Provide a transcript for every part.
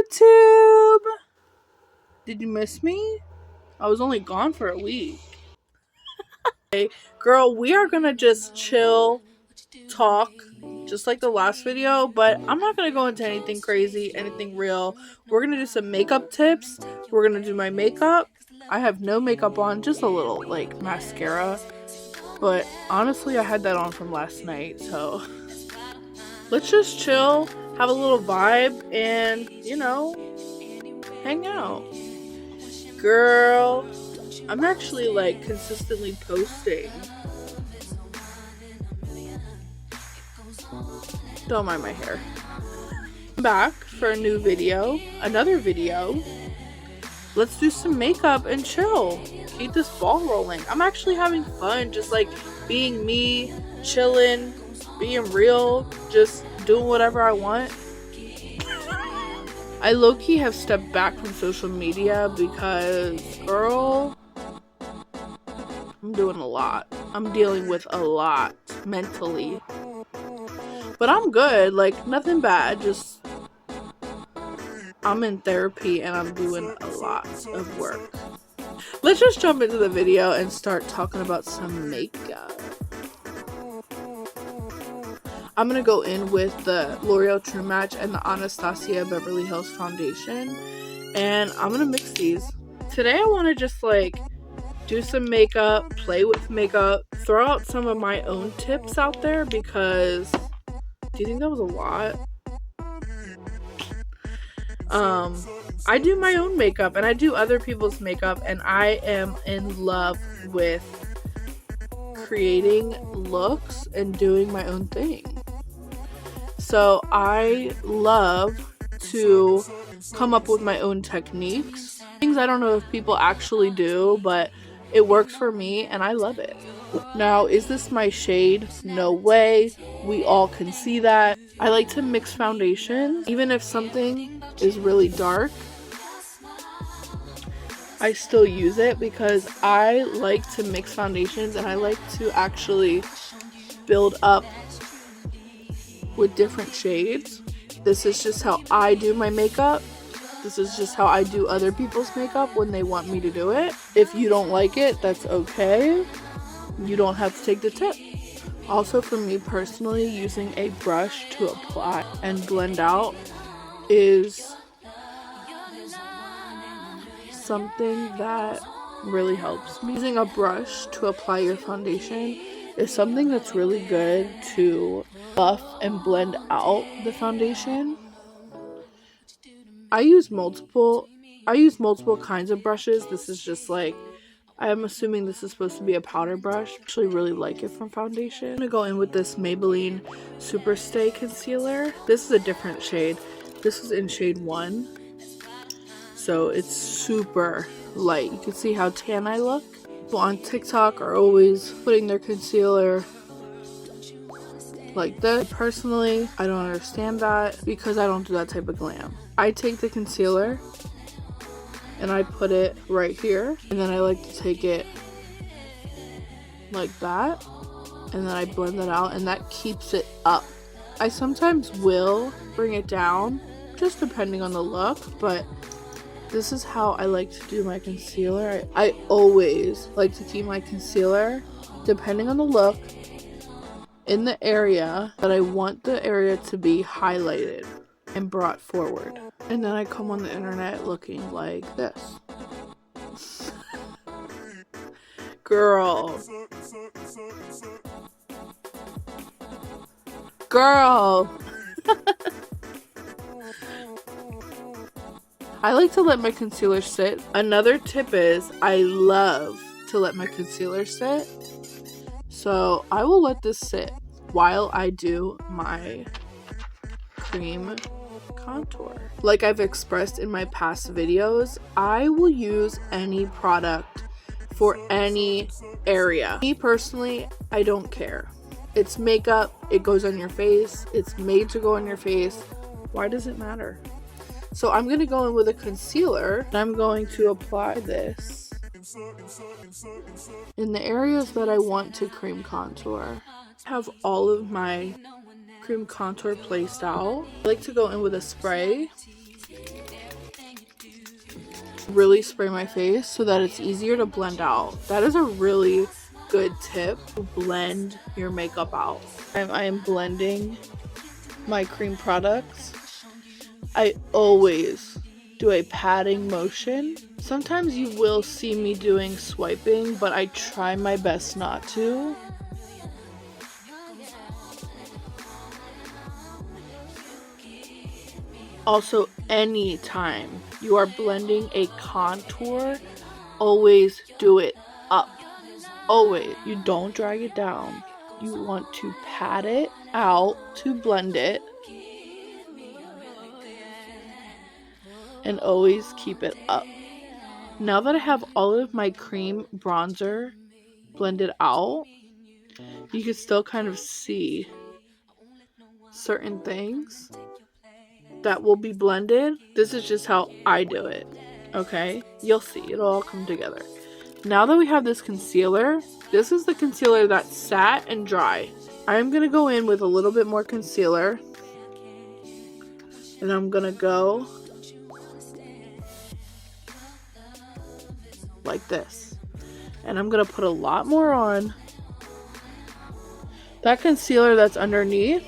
YouTube! Did you miss me? I was only gone for a week. Hey, girl, we are gonna just chill, talk, just like the last video, but I'm not gonna go into anything crazy, anything real. We're gonna do some makeup tips. We're gonna do my makeup. I have no makeup on, just a little, like, mascara. But honestly, I had that on from last night, so let's just chill, have a little vibe, and, you know, hang out. Girl, I'm actually, like, consistently posting. Don't mind my hair. I'm back for a new video, another video. Let's do some makeup and chill. Keep this ball rolling. I'm actually having fun, just like being me, chilling, being real, just doing whatever I want. I low-key have stepped back from social media because, girl, I'm doing a lot. I'm dealing with a lot mentally. But I'm good, like, nothing bad, just I'm in therapy and I'm doing a lot of work. Let's just jump into the video and start talking about some makeup. I'm gonna go in with the L'Oreal True Match and the Anastasia Beverly Hills foundation, and I'm gonna mix these. Today I want to just like do some makeup, play with makeup, throw out some of my own tips out there because do you think that was a lot? I do my own makeup and I do other people's makeup, and I am in love with creating looks and doing my own thing. So I love to come up with my own techniques. Things I don't know if people actually do, but it works for me and I love it. Now, is this my shade? No way. We all can see that. I like to mix foundations. Even if something is really dark, I still use it because I like to mix foundations and I like to actually build up with different shades. This is just how I do my makeup. This is just how I do other people's makeup when they want me to do it. If you don't like it, that's okay. You don't have to take the tip. Also, for me personally, using a brush to apply and blend out is something that really helps me. Using a brush to apply your foundation is something that's really good to buff and blend out the foundation. I use multiple kinds of brushes. This is just like, I'm assuming this is supposed to be a powder brush. I actually really like it from foundation. I'm gonna go in with this Maybelline Super Stay Concealer. This is a different shade. This is in shade 1. So it's super light. You can see how tan I look. People on TikTok are always putting their concealer like this. Personally, I don't understand that because I don't do that type of glam. I take the concealer and I put it right here, and then I like to take it like that, and then I blend it out, and that keeps it up. I sometimes will bring it down, just depending on the look, but this is how I like to do my concealer. I always like to keep my concealer, depending on the look, in the area that I want the area to be highlighted and brought forward. And then I come on the internet looking like this. Girl. I like to let my concealer sit. Another tip is I love to let my concealer sit. So I will let this sit while I do my cream contour. Like I've expressed in my past videos, I will use any product for any area. Me personally, I don't care. It's makeup, it goes on your face, it's made to go on your face. Why does it matter? So I'm going to go in with a concealer and I'm going to apply this in the areas that I want to cream contour. I have all of my cream contour placed out. I like to go in with a spray really spray my face so that it's easier to blend out. That is a really good tip to blend your makeup out. I am blending my cream products. I always do a patting motion. Sometimes you will see me doing swiping, but I try my best not to. Also, anytime you are blending a contour, always do it up. Always. You don't drag it down. You want to pat it out to blend it. And always keep it up. Now that I have all of my cream bronzer blended out, you can still kind of see certain things that will be blended. This is just how I do it, okay? You'll see, it'll all come together. Now that we have this concealer, this is the concealer that's satin and dry. I'm gonna go in with a little bit more concealer, and I'm gonna go like this, and I'm gonna put a lot more on. That concealer that's underneath,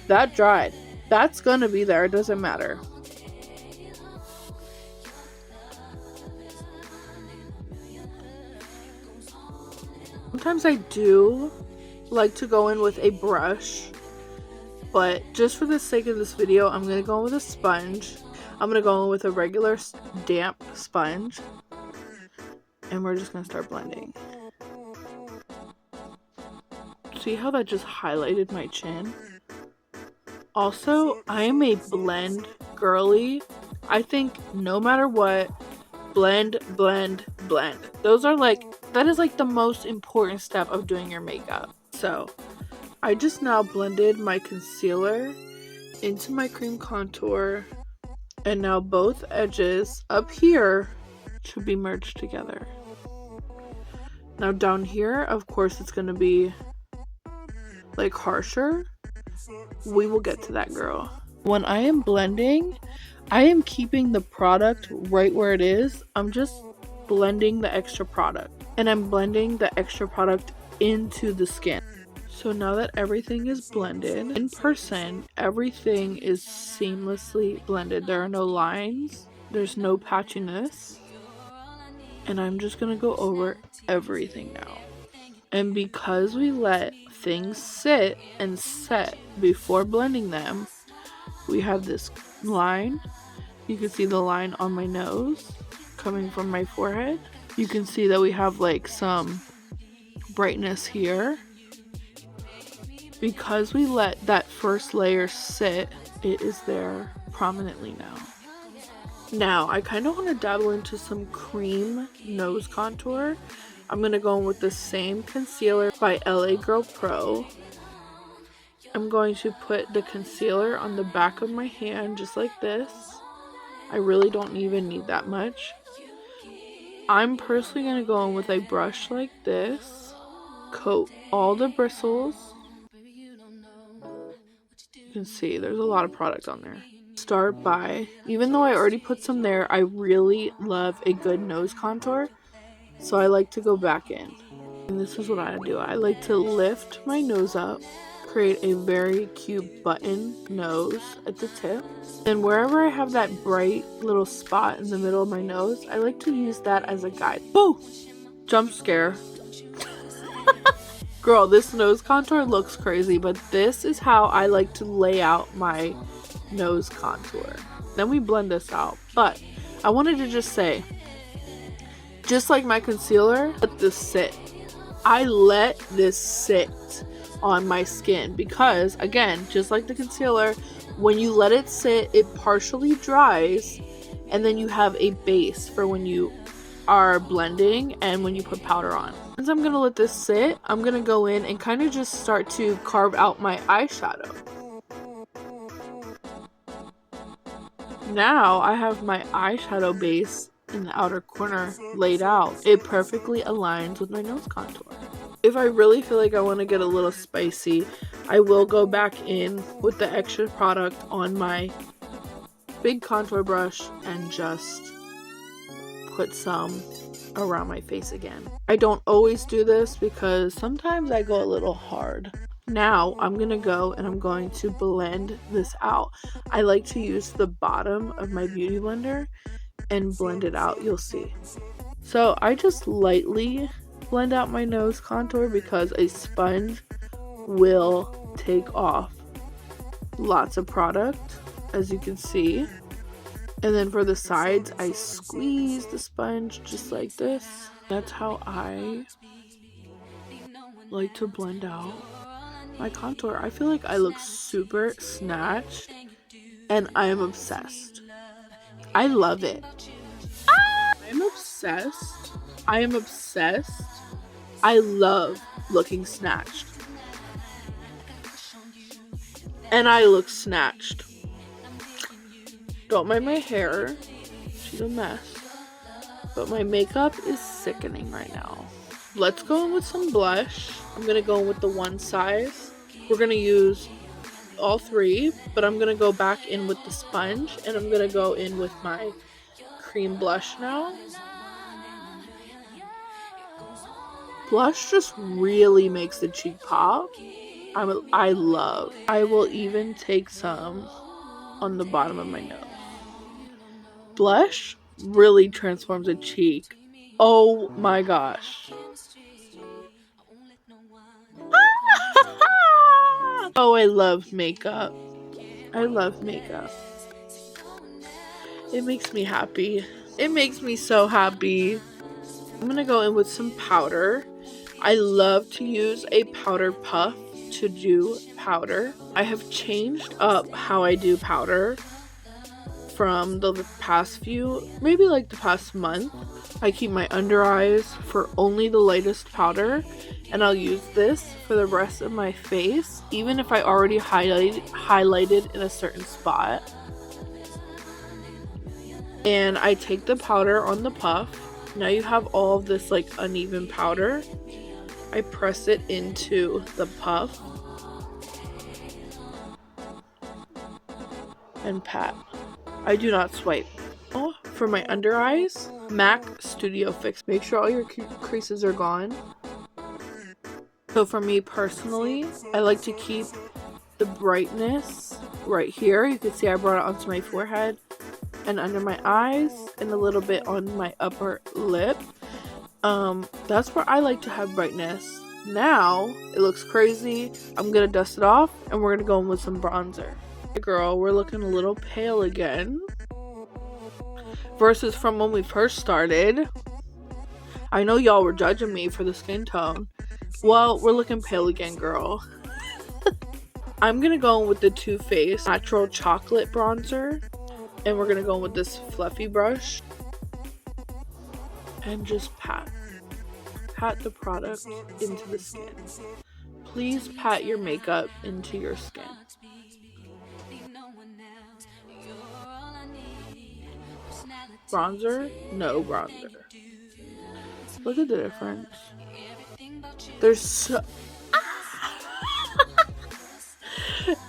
that dried. That's gonna be there, it doesn't matter. Sometimes I do like to go in with a brush, but just for the sake of this video, I'm gonna go in with a sponge. I'm gonna go in with a regular damp sponge, and we're just gonna start blending. See how that just highlighted my chin? Also, I am a blend girly. I think no matter what, blend, blend, blend. That is like the most important step of doing your makeup. So, I just now blended my concealer into my cream contour, and now both edges up here should be merged together. Now down here, of course, it's going to be like harsher. We will get to that, girl. When I am blending, I am keeping the product right where it is. I'm just blending the extra product, and I'm blending the extra product into the skin. So now that everything is blended, in person, everything is seamlessly blended. There are no lines, there's no patchiness, and I'm just gonna go over everything now. And because we let things sit and set before blending them, we have this line. You can see the line on my nose coming from my forehead. You can see that we have like some brightness here. Because we let that first layer sit, it is there prominently now. Now, I kind of want to dabble into some cream nose contour. I'm going to go in with the same concealer by LA Girl Pro. I'm going to put the concealer on the back of my hand just like this. I really don't even need that much. I'm personally going to go in with a brush like this, coat all the bristles. You can see there's a lot of product on there. Start by, even though I already put some there, I really love a good nose contour, so I like to go back in. And this is what I do. I like to lift my nose up, create a very cute button nose at the tip. And wherever I have that bright little spot in the middle of my nose, I like to use that as a guide. Boo! Jump scare. Girl, this nose contour looks crazy, but this is how I like to lay out my nose contour. Then we blend this out. But I wanted to just say, just like my concealer, let this sit. I let this sit on my skin because, again, just like the concealer, when you let it sit, it partially dries, and then you have a base for when you are blending and when you put powder on. Since I'm gonna let this sit, I'm gonna go in and kind of just start to carve out my eyeshadow. Now I have my eyeshadow base in the outer corner laid out. It perfectly aligns with my nose contour. If I really feel like I want to get a little spicy, I will go back in with the extra product on my big contour brush and just put some around my face again. I don't always do this because sometimes I go a little hard. Now I'm gonna go and I'm going to blend this out. I like to use the bottom of my beauty blender and blend it out, you'll see. So I just lightly blend out my nose contour because a sponge will take off lots of product, as you can see. And then for the sides, I squeeze the sponge just like this. That's how I like to blend out my contour. I feel like I look super snatched and I am obsessed. I love it. I'm obsessed. I am obsessed. I love looking snatched. And I look snatched. Don't mind my hair. She's a mess. But my makeup is sickening right now. Let's go in with some blush. I'm going to go in with the one size. We're going to use all three, but I'm going to go back in with the sponge, and I'm going to go in with my cream blush now. Blush just really makes the cheek pop. I love. I will even take some on the bottom of my nose. Blush really transforms a cheek. Oh my gosh. Oh, I love makeup. I love makeup. It makes me happy. It makes me so happy. I'm gonna go in with some powder. I love to use a powder puff to do powder. I have changed up how I do powder from the past few, maybe like the past month. I keep my under eyes for only the lightest powder, and I'll use this for the rest of my face, even if I already highlighted in a certain spot. And I take the powder on the puff. Now you have all of this like uneven powder. I press it into the puff and pat. I do not swipe. For my under eyes, MAC Studio Fix. Make sure all your creases are gone. So for me personally, I like to keep the brightness right here. You can see I brought it onto my forehead and under my eyes and a little bit on my upper lip. That's where I like to have brightness. Now it looks crazy. I'm gonna dust it off and we're gonna go in with some bronzer. Hey girl, we're looking a little pale again versus from when we first started. I know y'all were judging me for the skin tone. Well, we're looking pale again, girl. I'm gonna go in with the Too Faced Natural Chocolate Bronzer, and we're gonna go in with this fluffy brush and just pat the product into the skin. Please pat your makeup into your skin. Bronzer? No bronzer. Look at the difference. There's so...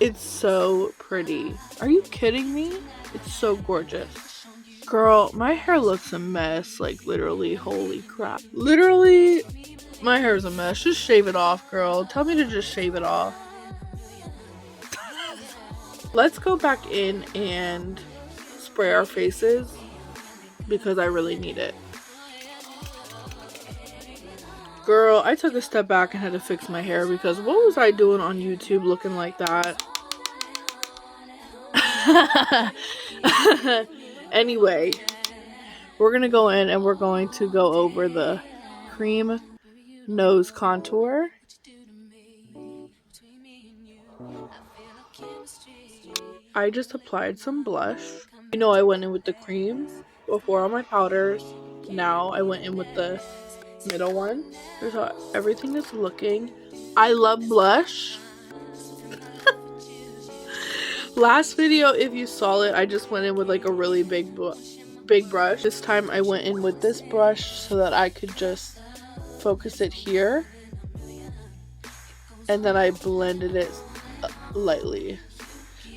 It's so pretty. Are you kidding me? It's so gorgeous. Girl, my hair looks a mess. Like, literally, holy crap. Literally, my hair's a mess. Just shave it off, girl. Tell me to just shave it off. Let's go back in and spray our faces because I really need it. Girl, I took a step back and had to fix my hair because what was I doing on YouTube looking like that? Anyway, we're going to go in and we're going to go over the cream nose contour. I just applied some blush. You know, I went in with the cream before all my powders. Now I went in with the middle one. Here's how everything is looking. I love blush. Last video, if you saw it, I just went in with like a really big brush. This time I went in with this brush so that I could just focus it here. And then I blended it lightly.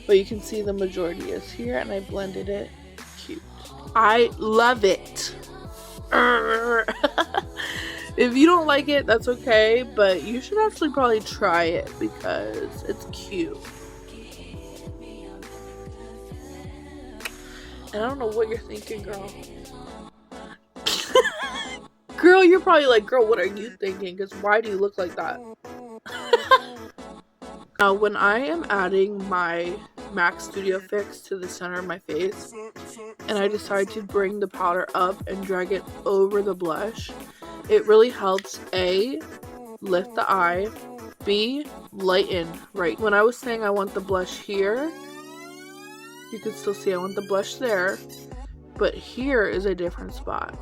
But you can see the majority is here and I blended it cute. I love it. If you don't like it, that's okay, but you should actually probably try it because it's cute. And I don't know what you're thinking, girl. Girl, you're probably like, girl, what are you thinking? Because why do you look like that? Now, when I am adding my MAC Studio Fix to the center of my face, and I decide to bring the powder up and drag it over the blush, it really helps A, lift the eye, B, lighten, right? When I was saying I want the blush here, you can still see I want the blush there, but here is a different spot.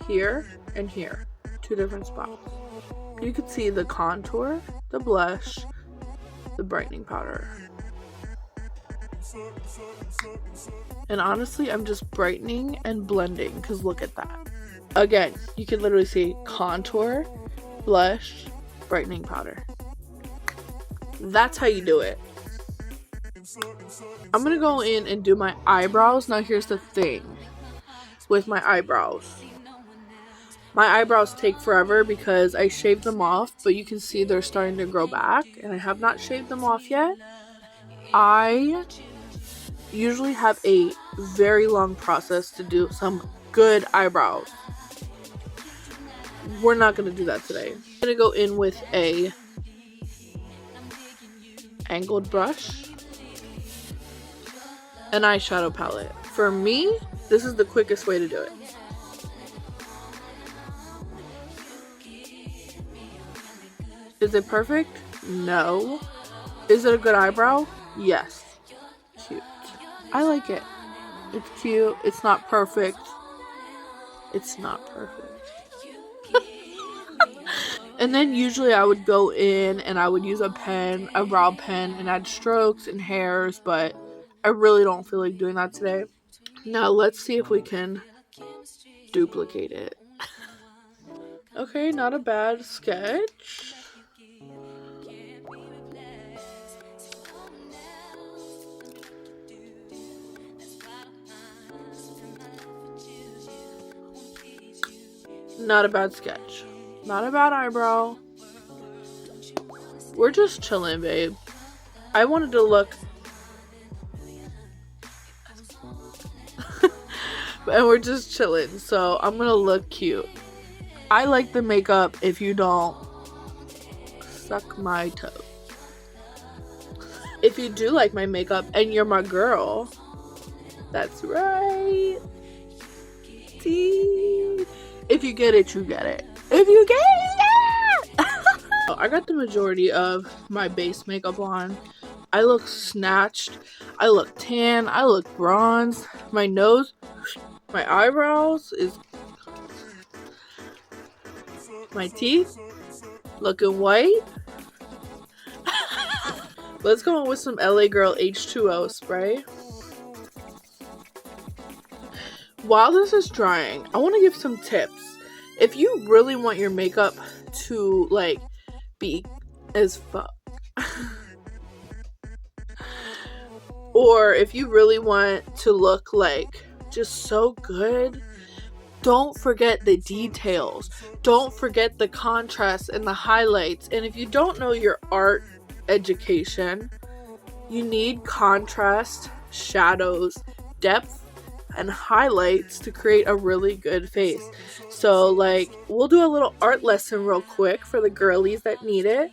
Here and here, two different spots. You can see the contour, the blush, the brightening powder. And honestly, I'm just brightening and blending because look at that. Again, you can literally see contour, blush, brightening powder. That's how you do it. I'm gonna go in and do my eyebrows. Now here's the thing with my eyebrows. My eyebrows take forever because I shaved them off, but you can see they're starting to grow back, and I have not shaved them off yet. I usually have a very long process to do some good eyebrows. We're not going to do that today. I'm going to go in with a angled brush, an eyeshadow palette. For me, this is the quickest way to do it. Is it perfect? No. Is it a good eyebrow? Yes. Cute. I like it. It's cute. It's not perfect. It's not perfect. And then usually I would go in and I would use a pen, a brow pen, and add strokes and hairs, but I really don't feel like doing that today. Now let's see if we can duplicate it. Okay, not a bad sketch. Not a bad sketch. Not a bad eyebrow. We're just chilling, babe. I wanted to look... and we're just chilling, so I'm gonna look cute. I like the makeup if you don't suck my toe. If you do like my makeup and you're my girl, that's right. See? If you get it, you get it. If you get it, I got the majority of my base makeup on. I look snatched. I look tan. I look bronze. My nose, my eyebrows is... my teeth looking white. Let's go in with some LA Girl H2O spray. While this is drying, I want to give some tips. If you really want your makeup to like be as fuck, or if you really want to look like just so good, don't forget the details. Don't forget the contrast and the highlights. And if you don't know your art education, you need contrast, shadows, depth, and highlights to create a really good face. So like, we'll do a little art lesson real quick for the girlies that need it.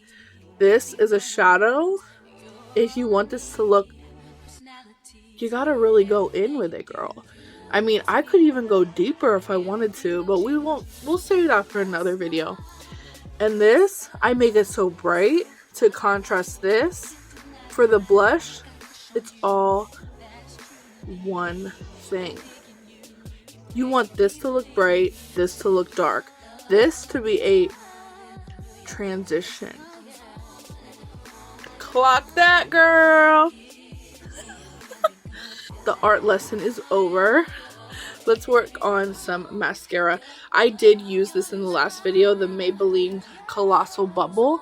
This is a shadow. If you want this to look, you gotta really go in with it, girl. I mean, I could even go deeper if I wanted to, but we'll save that for another video. And this, I make it so bright to contrast this. For the blush, it's all one thing. You want this to look bright, this to look dark, this to be a transition. Clock that, girl. The art lesson is over. Let's work on some mascara. I did use this in the last video, the Maybelline Colossal Bubble.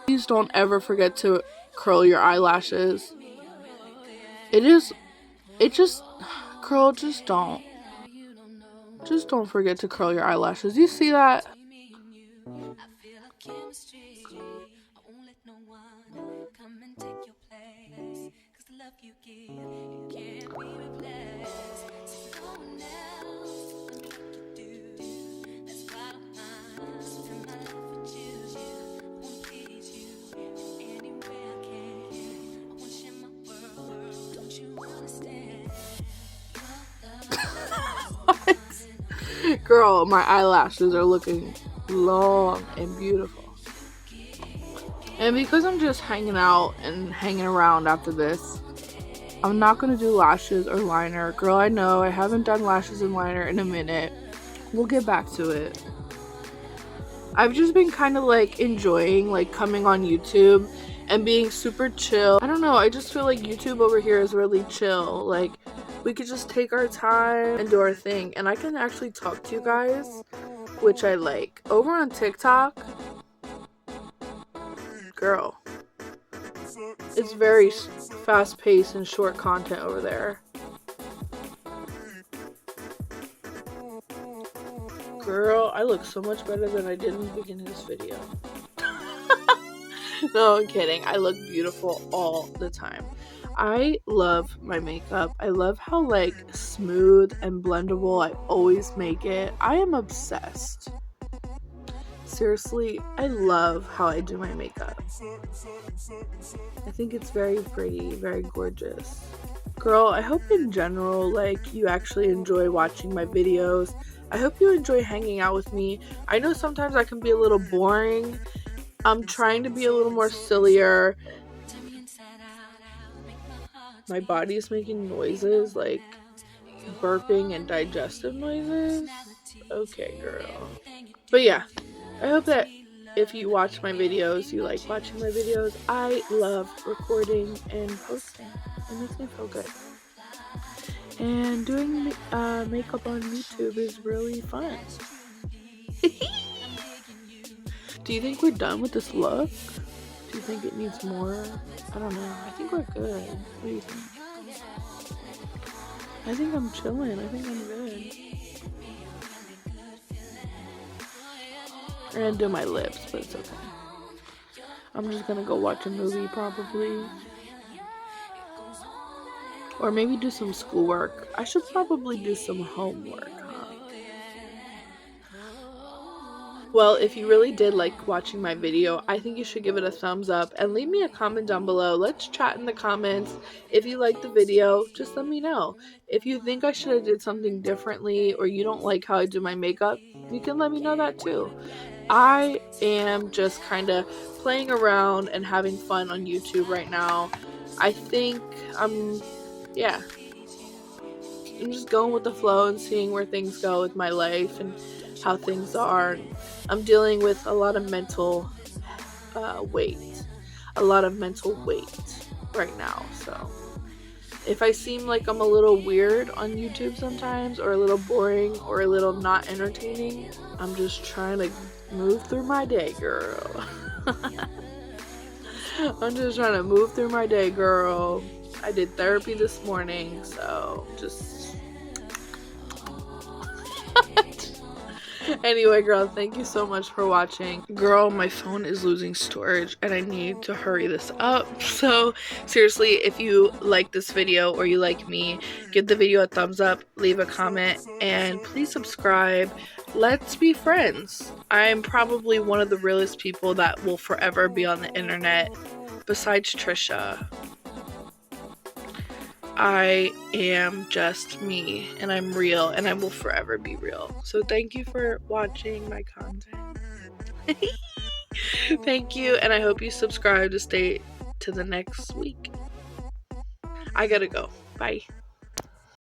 Please don't ever forget to curl your eyelashes. Girl, just don't. Just don't forget to curl your eyelashes. You see that? Girl, my eyelashes are looking long and beautiful. And because I'm just hanging out and hanging around after this, I'm not going to do lashes or liner. Girl, I know I haven't done lashes and liner in a minute. We'll get back to it. I've just been kind of like enjoying like coming on YouTube and being super chill. I don't know, I just feel like YouTube over here is really chill. Like, we could just take our time and do our thing. And I can actually talk to you guys, which I like. Over on TikTok, girl, it's very fast-paced and short content over there. Girl, I look so much better than I did in the beginning of this video. No, I'm kidding. I look beautiful all the time. I love my makeup. I love how like smooth and blendable I always make it. I am obsessed. Seriously, I love how I do my makeup. I think it's very pretty, very gorgeous. Girl, I hope in general, like, you actually enjoy watching my videos. I hope you enjoy hanging out with me. I know sometimes I can be a little boring. I'm trying to be a little more sillier. My body is making noises like burping and digestive noises. Okay, girl. But yeah, I hope that if you watch my videos, you like watching my videos. I love recording and posting. It makes me feel good. And doing makeup on YouTube is really fun. Do you think we're done with this look? Do you think it needs more? I don't know. I think we're good. What do you think? I think I'm chilling. I think I'm good. I'm gonna do my lips, but it's okay. I'm just gonna go watch a movie probably. Or maybe do some schoolwork. I should probably do some homework, huh? Well, if you really did like watching my video, I think you should give it a thumbs up and leave me a comment down below. Let's chat in the comments. If you liked the video, just let me know. If you think I should have did something differently or you don't like how I do my makeup, you can let me know that too. I am just kind of playing around and having fun on YouTube right now. I think I'm just going with the flow and seeing where things go with my life and how things are. I'm dealing with a lot of mental weight right now. So if I seem like I'm a little weird on YouTube sometimes, or a little boring, or a little not entertaining, I'm just trying to move through my day, girl. I'm just trying to move through my day, girl. I did therapy this morning, so just anyway, girl, thank you so much for watching. Girl, my phone is losing storage and I need to hurry this up. So seriously, if you like this video or you like me, give the video a thumbs up, leave a comment, and please subscribe. Let's be friends. I'm probably one of the realest people that will forever be on the internet, besides Trisha. I am just me, and I'm real, and I will forever be real. So thank you for watching my content. Thank you, and I hope you subscribe to stay to the next week. I gotta go. Bye.